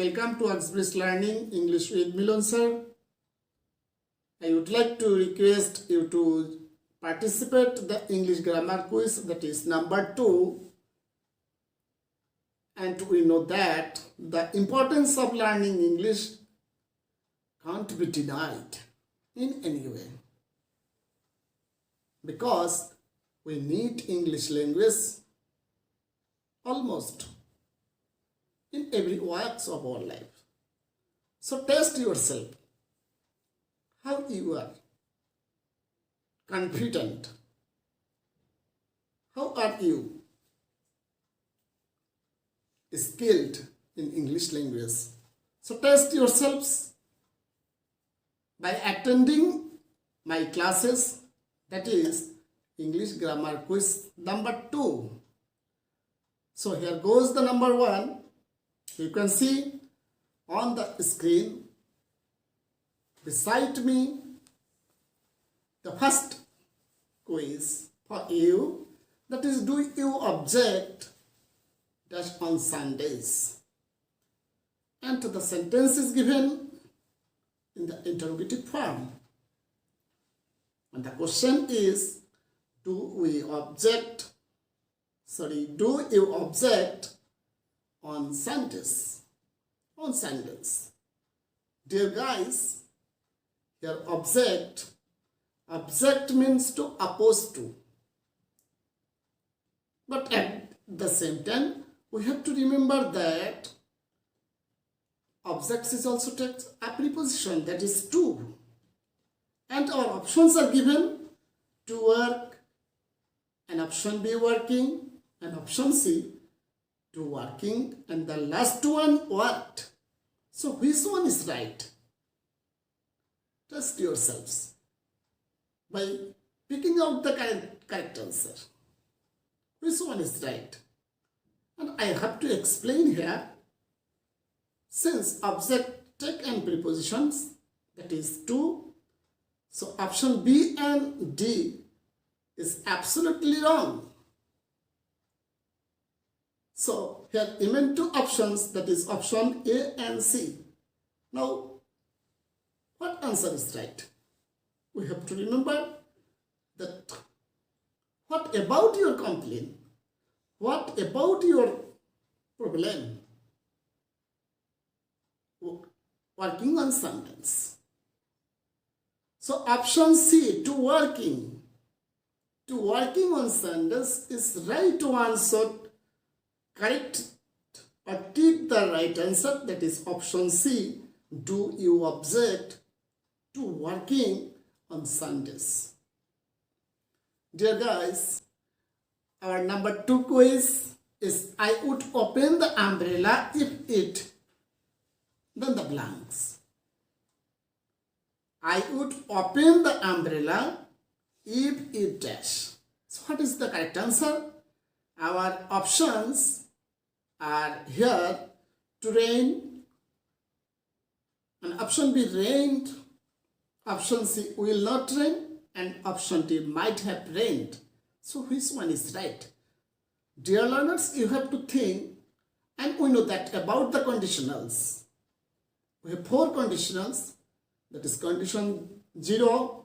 Welcome to OXBRIDGE-Learning English with Milon Sir. I would like to request you to participate the English grammar quiz, that is number 2. And we know that the importance of learning English can't be denied in any way, because we need English language almost in every walks of our life. So test yourself how you are confident, how are you skilled in English language. So test yourselves by attending my classes, that is English grammar quiz number 2. So here goes the number 1. You can see on the screen beside me the first quiz for you, that is, do you object dash on Sundays? And the sentence is given in the interrogative form. And the question is, do you object on Sundays? On Sundays. Dear guys, here object means to oppose to. But at the same time, we have to remember that object is also takes a preposition, that is to. And our options are given: to work, and option B working, and option C to working, and the last one worked. So which one is right? Test yourselves by picking out the correct answer. Which one is right? And I have to explain here, since object take and prepositions, that is to, so option B and D is absolutely wrong. So here remain 2 options, that is option A and C. Now, what answer is right? We have to remember that what about your complaint? What about your problem? Working on Sundays. So option C, to working on Sundays is right one. So correct or take the right answer, that is option C, do you object to working on Sundays? Dear guys, our number 2 quiz is, I would open the umbrella if it, then the blanks. I would open the umbrella if it dash. So what is the correct answer? Our options are here: to rain, and option B rained, option C will not rain, and option D might have rained. So which one is right? Dear learners, you have to think, and we know that about the conditionals. We have 4 conditionals, that is condition 0,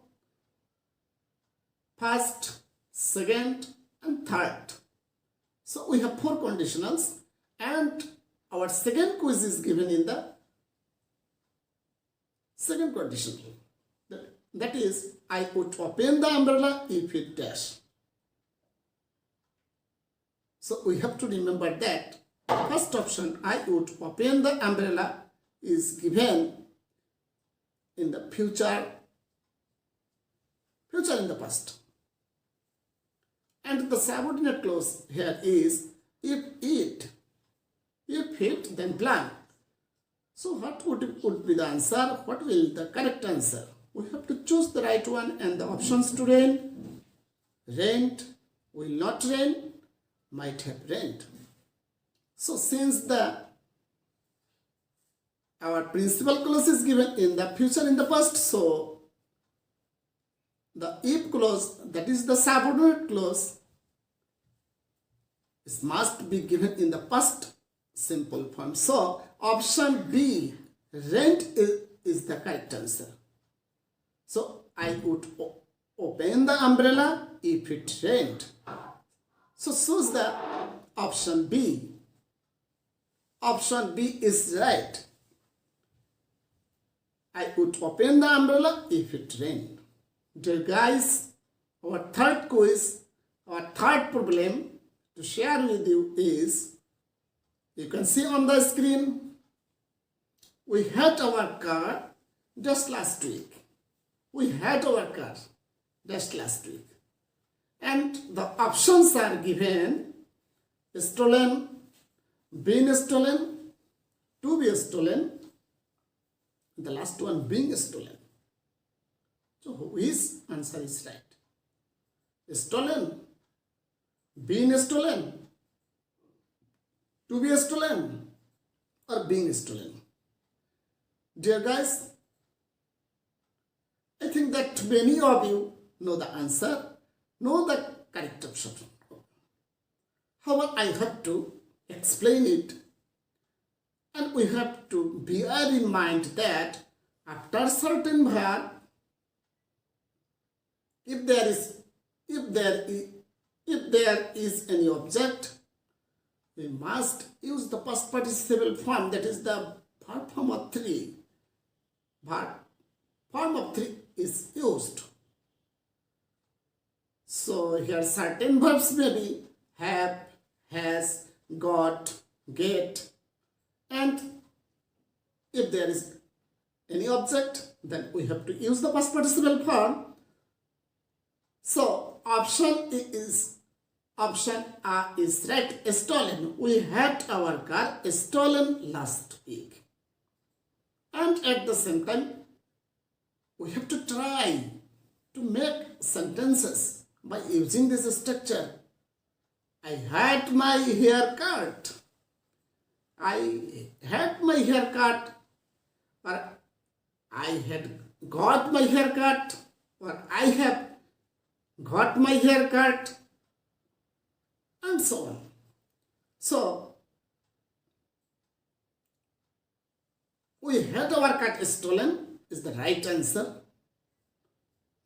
first, second, and third. So we have 4 conditionals, and our second quiz is given in the second conditional. That is, I would open the umbrella if it dash. So we have to remember that first option, I would open the umbrella, is given in the future in the past. And the subordinate clause here is if it, then blank. So what would be the answer? What will the correct answer? We have to choose the right one, and the options: to rain, rained, will not rain, might have rained. So since our principal clause is given in the future in the past, so the if clause, that is the subordinate clause, This must be given in the past simple form. So option B, rent is the correct answer. So I would open the umbrella if it rained. So choose the option B. Option B is right. I would open the umbrella if it rained. Dear guys, our third quiz, our third problem to share with you is, you can see on the screen, we had our car just last week. We had our car just last week. And the options are given: stolen, been stolen, to be stolen, the last one being stolen. So which answer is right? Stolen, been stolen, to be stolen, or being stolen? Dear guys, I think that many of you know the answer, know the correct option. However, I have to explain it, and we have to bear in mind that after certain verb, if there is any object, we must use the past participle form, that is the verb form of 3. Verb form of 3 is used. So here certain verbs may be have, has, got, get, and if there is any object, then we have to use the past participle form. So option A is right, stolen. We had our car stolen last week. And at the same time, we have to try to make sentences by using this structure. I had my haircut. I had my haircut, or I had got my haircut, or I have got my haircut, and so on. So, we had our cut stolen is the right answer.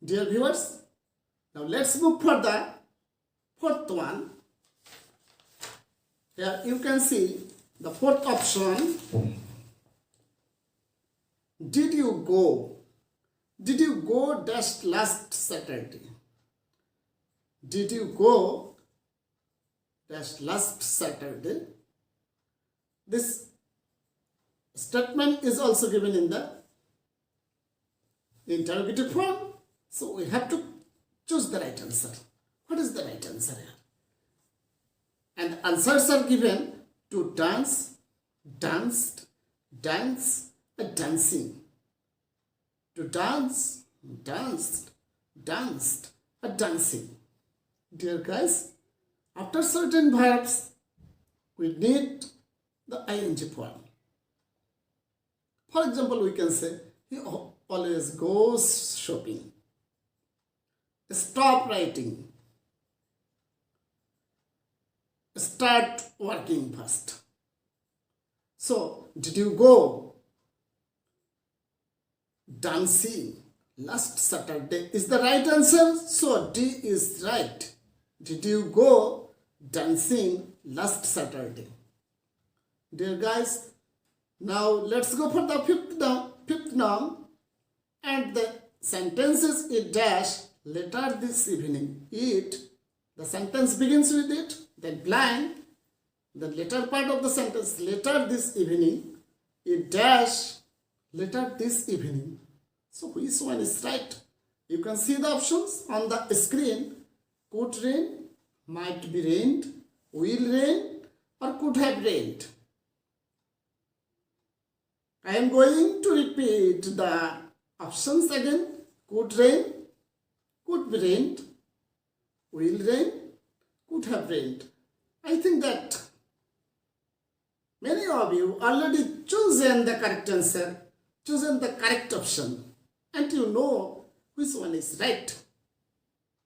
Dear viewers, now let's move for the fourth one. Here you can see the fourth option. Did you go? Did you go just last Saturday? Did you go just last Saturday? This statement is also given in the interrogative form. So we have to choose the right answer. What is the right answer here? And the answers are given: to dance, danced, dance, dancing. To dance, danced, danced, dancing. Dear guys, after certain verbs, we need the ing form. For example, we can say, he always goes shopping. Stop writing. Start working first. So, did you go dancing last Saturday is the right answer. So, D is right. Did you go dancing last Saturday? Dear guys, now let's go for the fifth noun, and the sentences is dash later this evening. It, the sentence begins with it, then blank, the later part of the sentence, later this evening, it dash later this evening. So which one is right? You can see the options on the screen. Could rain, might be rained, will rain, or could have rained. I am going to repeat the options again. Could rain, could be rained, will rain, could have rained. I think that many of you already chosen the correct answer, chosen the correct option, and you know which one is right.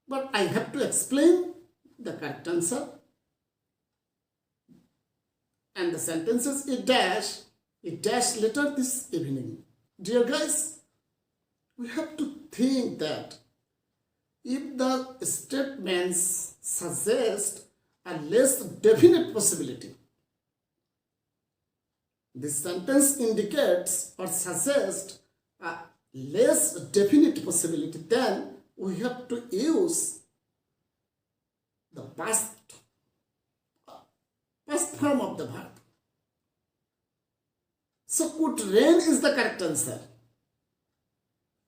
But I have to explain the correct answer. And the sentences is dash a dash later this evening. Dear guys, we have to think that if the statements suggest a less definite possibility, this sentence indicates or suggests a less definite possibility, then we have to use the past form of the verb. So could rain is the correct answer,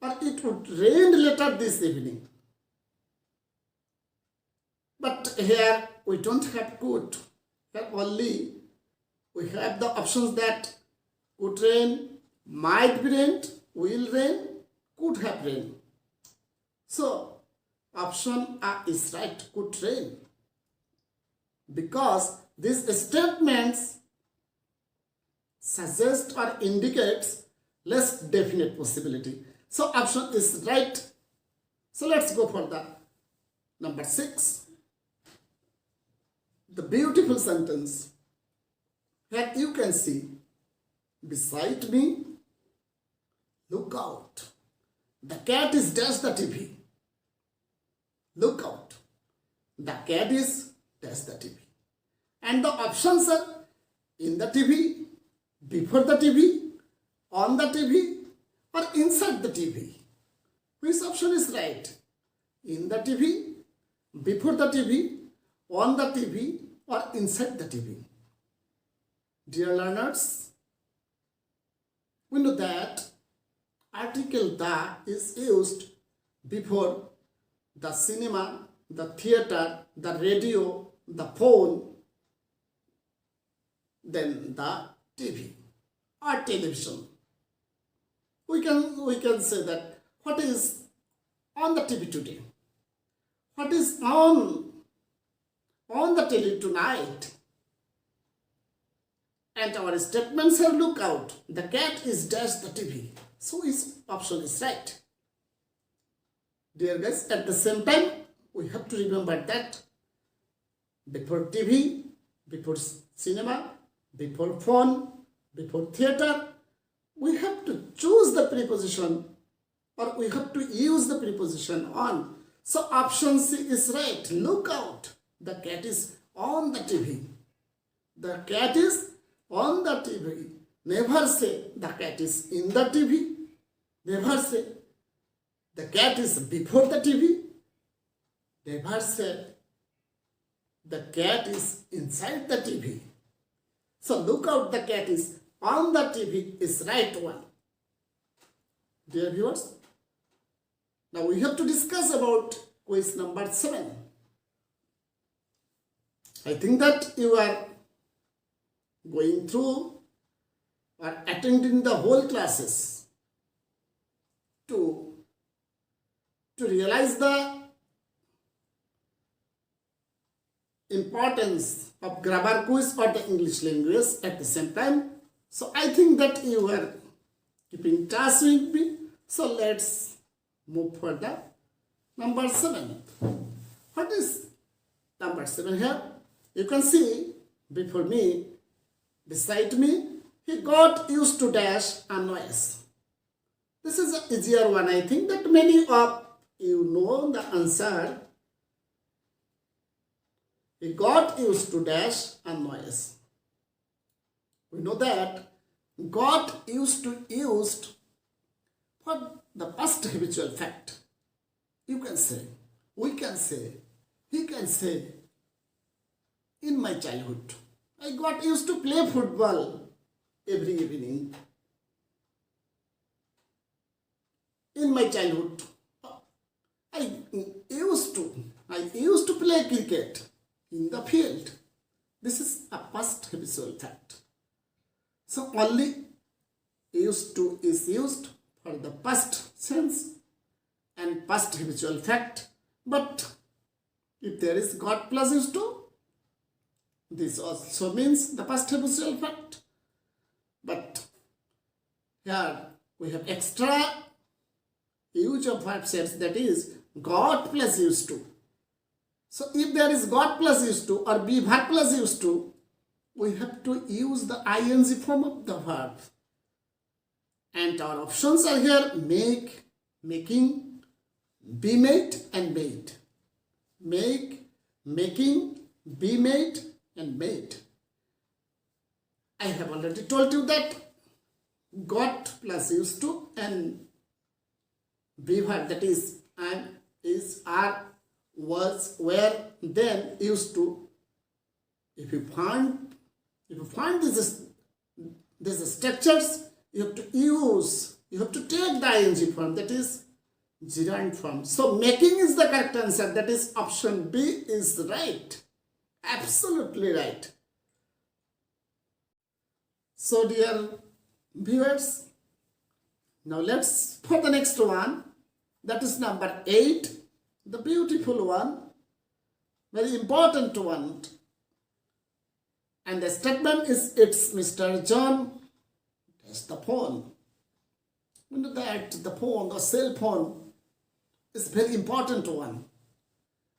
or it would rain later this evening. But here we don't have could. Here only we have the options that could rain, might be rained, will rain, could have rain. So option A is right, could rain. Because these statements suggest or indicates less definite possibility. So option is right. So let's go for the number 6. The beautiful sentence. Here you can see, beside me, look out. The cat is dash the TV. Look out. The cat is dash the TV. And the options are in the TV, before the TV, on the TV, or inside the TV. Which option is right? In the TV, before the TV, on the TV, or inside the TV. Dear learners, we know that article the is used before the cinema, the theater, the radio, the phone, then the TV or television. We can say that what is on the TV today? What is on the TV tonight? And our statements have look out. The cat is dash the TV. So his option is right. Dear guys, at the same time, we have to remember that before TV, before cinema, before phone, before theater, we have to choose the preposition or we have to use the preposition on. So option C is right. Look out. The cat is on the TV. The cat is on the TV. Never say the cat is in the TV. Never say the cat is before the TV. Never say the cat is inside the TV. So look out, the cat is on the TV is right one. Dear viewers, now we have to discuss about quiz number 7. I think that you are going through or attending the whole classes to realize the importance of grammar quiz or the English language at the same time. So I think that you are keeping touch with me. So let's move for the number 7. What is number 7 here? You can see before me, beside me, he got used to dash a noise. This is an easier one. I think that many of you know the answer. He got used to dash a noise. We know that got used to used for the past habitual fact. You can say, we can say, he can say, in my childhood, I got used to play football every evening. In my childhood, I used to play cricket in the field. This is a past habitual fact. So only used to is used for the past sense and past habitual fact. But if there is got plus used to, this also means the past habitual fact. But here we have extra use of verb sets, that is got plus used to. So if there is got plus used to or be verb plus used to, we have to use the ing form of the verb. And our options are here: make, making, be made, and made. Make, making, be made, and made. I have already told you that got plus used to and be verb, that is am, is, are, was, were, then used to. If you find these structures, you have to take the ing form, that is gerund form. So making is the correct answer, that is option B is right. Absolutely right. So dear viewers, now let's for the next one, that is number 8, the beautiful one, very important one. And the statement is, it's Mr. John. That's the phone. You know that the phone, the cell phone, is very important one.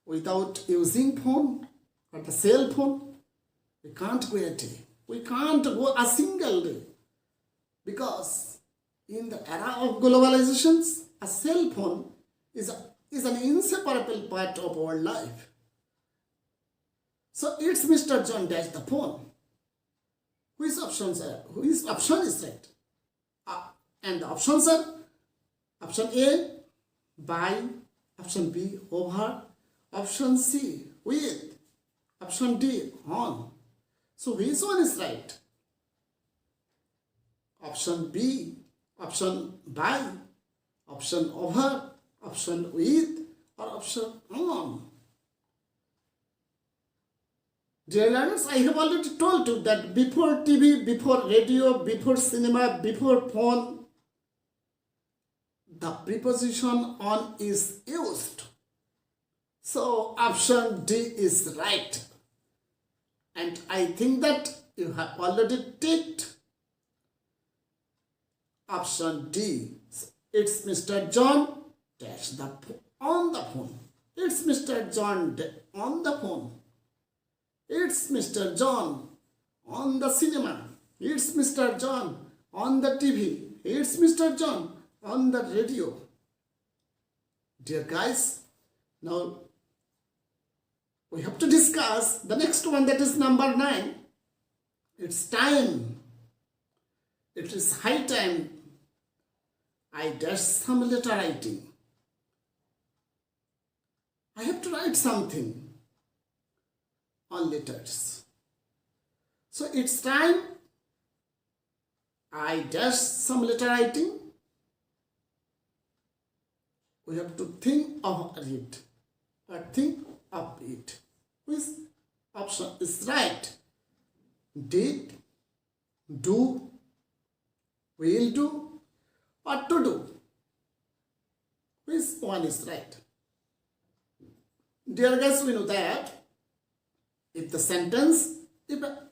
Without using phone or the cell phone, we can't go a day. We can't go a single day. Because in the era of globalizations, a cell phone is an inseparable part of our life. So it's Mr. John dash the phone. Which option is right? And the options are option A, by, option B, over, option C, with, option D, on. So which one is right? Option B, option by, option over, option with, or option on. Dear learners, I have already told you that before TV, before radio, before cinema, before phone, the preposition on is used. So option D is right. And I think that you have already ticked option D. It's Mr. John dash the on the phone. It's Mr. John on the phone. It's Mr. John on the cinema. It's Mr. John on the TV. It's Mr. John on the radio. Dear guys, now we have to discuss the next one, that is number 9. It's time. It is high time. I dash some letter writing. I have to write something on letters. So it's time. I dash some letter writing. We have to think of it or think of it. Which option is right? Did, do, will do, or to do? Which one is right? Dear guys, we know that if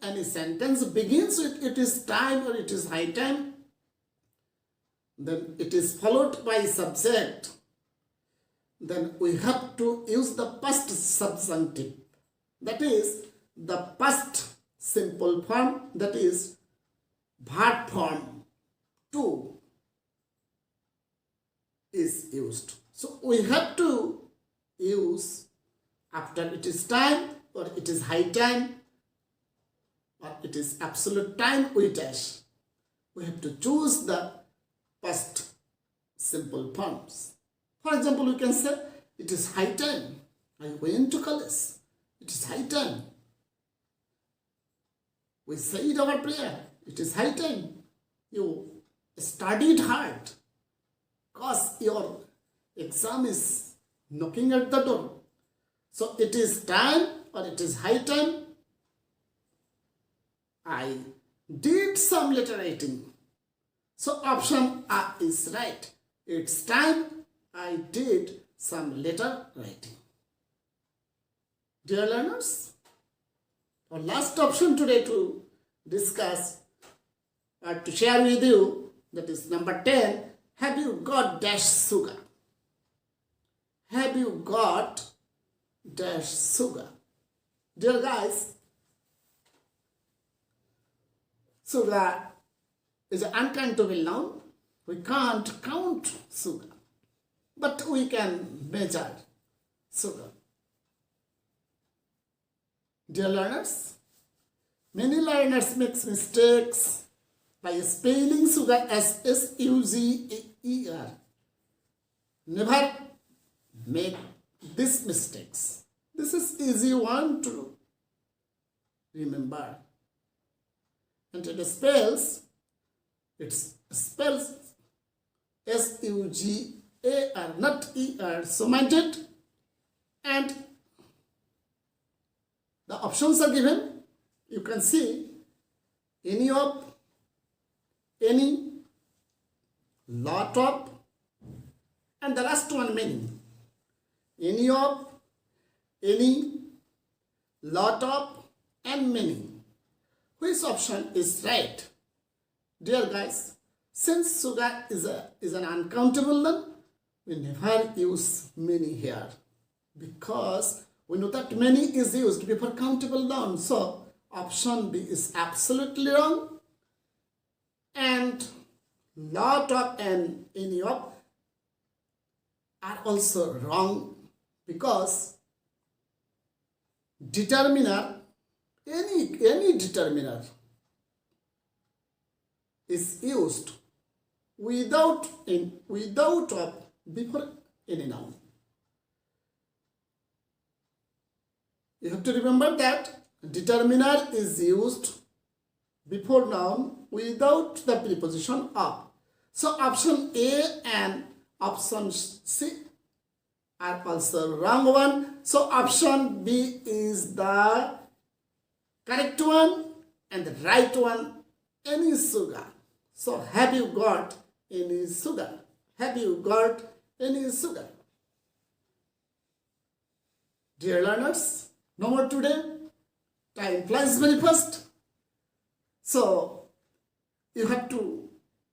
any sentence begins with it is time or it is high time, then it is followed by subject, then we have to use the past subjunctive. That is the past simple form, that is verb form 2 is used. So we have to use after it is time or it is high time or it is absolute time we dash. We have to choose the past simple forms. For example, we can say it is high time. I went to college. It is high time. We said our prayer. It is high time. You studied hard because your exam is knocking at the door. So it is time or it is high time. I did some letter writing. So option A is right. It's time I did some letter writing. Dear learners, our last option today to discuss or to share with you, that is number 10. Have you got dash sugar? Have you got dash sugar? Dear guys, Sugar is an uncountable noun. We can't count sugar, but we can measure sugar. Dear learners, many learners make mistakes by spelling sugar as S-U-G-E-R. Never make these mistakes. This is easy one to remember. And it spells S-U-G-A-R, not E-R. So mind it. And the options are given. You can see any of, any, lot of, and the last one many. Any of, any, lot of, and many. Which option is right? Dear guys, since sugar is an uncountable noun, we never use many here, because we know that many is used before countable noun. So option B is absolutely wrong. And lot of and any of are also wrong, because determiner, any determiner is used without of before any noun. You have to remember that determiner is used before noun without the preposition of. So option A and option C are also wrong one. So option B is the correct one and the right one, any sugar. So have you got any sugar? Have you got any sugar? Dear learners, no more today. Time flies very fast. So you have to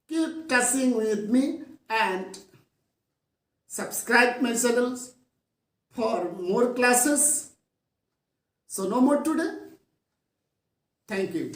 keep touching with me and subscribe my channels for more classes. So no more today. Thank you.